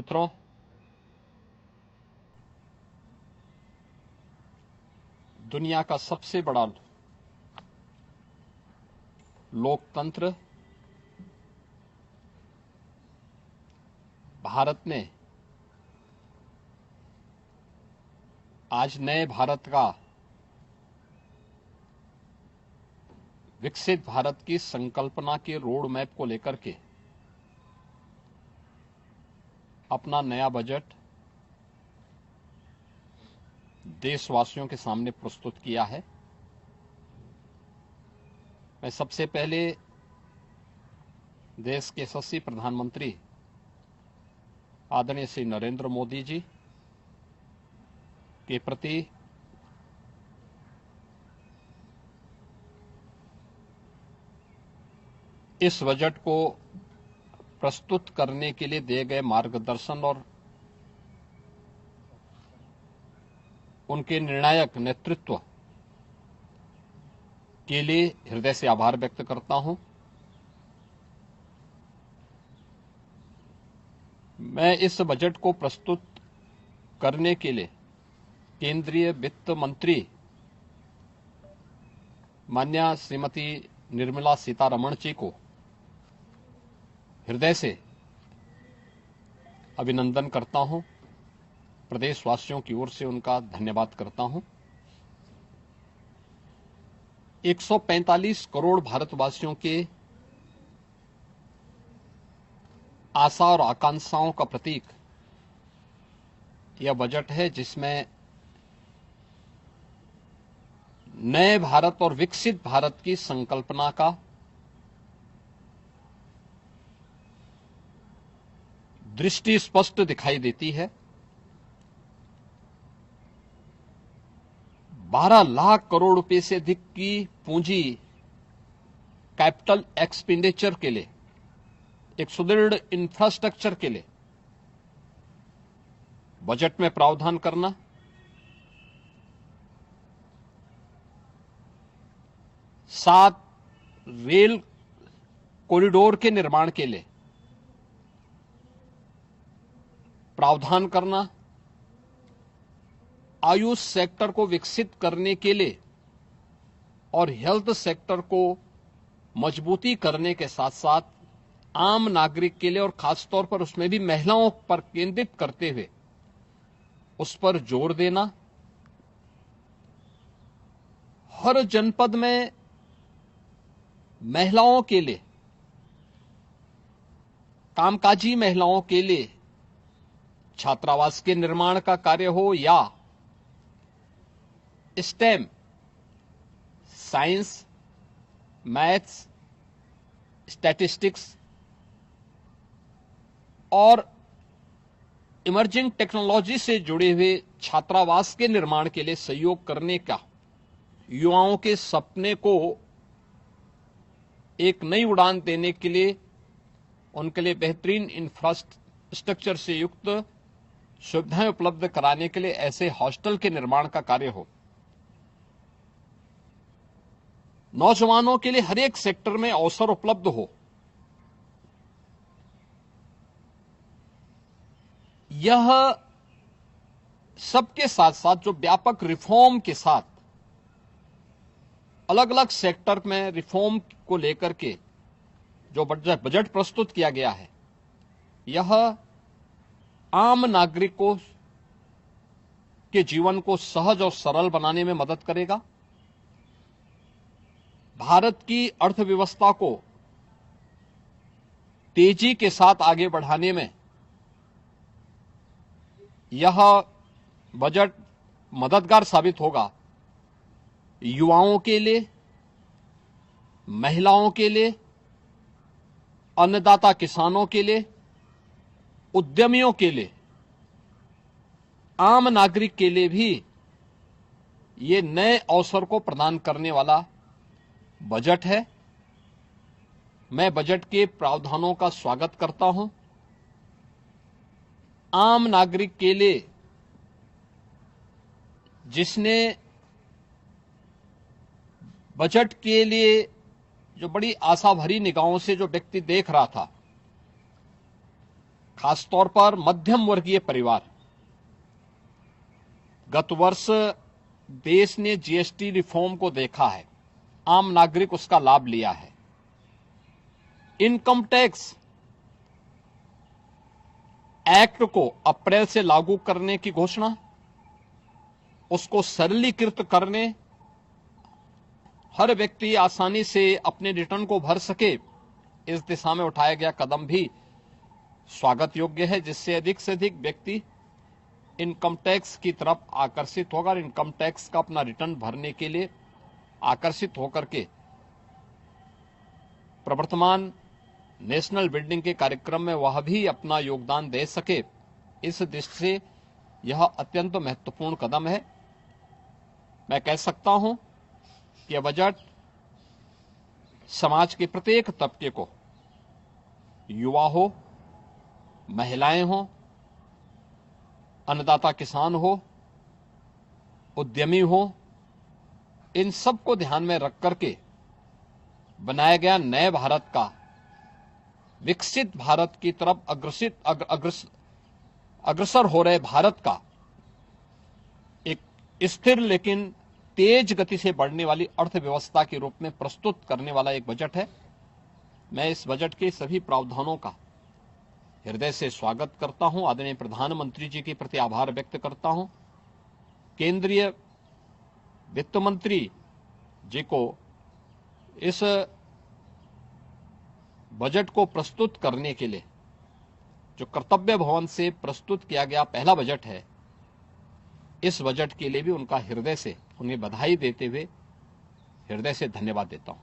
मित्रों, दुनिया का सबसे बड़ा लोकतंत्र भारत ने आज नए भारत का, विकसित भारत की संकल्पना के रोड मैप को लेकर के अपना नया बजट देशवासियों के सामने प्रस्तुत किया है। मैं सबसे पहले देश के यशस्वी प्रधानमंत्री आदरणीय श्री नरेंद्र मोदी जी के प्रति इस बजट को प्रस्तुत करने के लिए दिए गए मार्गदर्शन और उनके निर्णायक नेतृत्व के लिए हृदय से आभार व्यक्त करता हूं। मैं इस बजट को प्रस्तुत करने के लिए केंद्रीय वित्त मंत्री माननीय श्रीमती निर्मला सीतारमण जी को हृदय से अभिनंदन करता हूं, प्रदेशवासियों की ओर से उनका धन्यवाद करता हूं। 145 करोड़ भारतवासियों के आशा और आकांक्षाओं का प्रतीक यह बजट है, जिसमें नए भारत और विकसित भारत की संकल्पना का दृष्टि स्पष्ट दिखाई देती है। 12 लाख करोड़ रुपए से अधिक की पूंजी कैपिटल एक्सपेंडिचर के लिए, एक सुदृढ़ इंफ्रास्ट्रक्चर के लिए बजट में प्रावधान करना, सात रेल कॉरिडोर के निर्माण के लिए प्रावधान करना, आयुष सेक्टर को विकसित करने के लिए और हेल्थ सेक्टर को मजबूती करने के साथ साथ आम नागरिक के लिए और खासतौर पर उसमें भी महिलाओं पर केंद्रित करते हुए उस पर जोर देना, हर जनपद में महिलाओं के लिए, कामकाजी महिलाओं के लिए छात्रावास के निर्माण का कार्य हो या स्टेम, साइंस, मैथ्स, स्टैटिस्टिक्स और इमर्जिंग टेक्नोलॉजी से जुड़े हुए छात्रावास के निर्माण के लिए सहयोग करने का युवाओं के सपने को एक नई उड़ान देने के लिए उनके लिए बेहतरीन इंफ्रास्ट्रक्चर से युक्त सुविधाएं उपलब्ध कराने के लिए ऐसे हॉस्टल के निर्माण का कार्य हो, नौजवानों के लिए हर एक सेक्टर में अवसर उपलब्ध हो, यह सबके साथ साथ जो व्यापक रिफॉर्म के साथ अलग अलग सेक्टर में रिफॉर्म को लेकर के जो बजट प्रस्तुत किया गया है, यह आम नागरिकों के जीवन को सहज और सरल बनाने में मदद करेगा। भारत की अर्थव्यवस्था को तेजी के साथ आगे बढ़ाने में यह बजट मददगार साबित होगा। युवाओं के लिए, महिलाओं के लिए, अन्नदाता किसानों के लिए, उद्यमियों के लिए, आम नागरिक के लिए भी ये नए अवसर को प्रदान करने वाला बजट है। मैं बजट के प्रावधानों का स्वागत करता हूं। आम नागरिक के लिए, जिसने बजट के लिए जो बड़ी आशा भरी निगाहों से जो व्यक्ति देख रहा था, खासतौर पर मध्यम वर्गीय परिवार, गत वर्ष देश ने जीएसटी रिफॉर्म को देखा है, आम नागरिक उसका लाभ लिया है। इनकम टैक्स एक्ट को अप्रैल से लागू करने की घोषणा, उसको सरलीकृत करने, हर व्यक्ति आसानी से अपने रिटर्न को भर सके, इस दिशा में उठाया गया कदम भी स्वागत योग्य है, जिससे अधिक से अधिक व्यक्ति इनकम टैक्स की तरफ आकर्षित होगा और इनकम टैक्स का अपना रिटर्न भरने के लिए आकर्षित होकर के प्रवर्तमान नेशनल बिल्डिंग के कार्यक्रम में वह भी अपना योगदान दे सके। इस दृष्टि से यह अत्यंत महत्वपूर्ण कदम है। मैं कह सकता हूं कि यह बजट समाज के प्रत्येक तबके को, युवा हो, महिलाएं हो, अन्नदाता किसान हो, उद्यमी हो, इन सबको ध्यान में रख करके बनाया गया नए भारत का, विकसित भारत की तरफ अग्रसर हो रहे भारत का एक स्थिर लेकिन तेज गति से बढ़ने वाली अर्थव्यवस्था के रूप में प्रस्तुत करने वाला एक बजट है। मैं इस बजट के सभी प्रावधानों का हृदय से स्वागत करता हूं। आदरणीय प्रधानमंत्री जी के प्रति आभार व्यक्त करता हूं। केंद्रीय वित्त मंत्री जी को इस बजट को प्रस्तुत करने के लिए, जो कर्तव्य भवन से प्रस्तुत किया गया पहला बजट है, इस बजट के लिए भी उनका हृदय से उन्हें बधाई देते हुए हृदय से धन्यवाद देता हूं।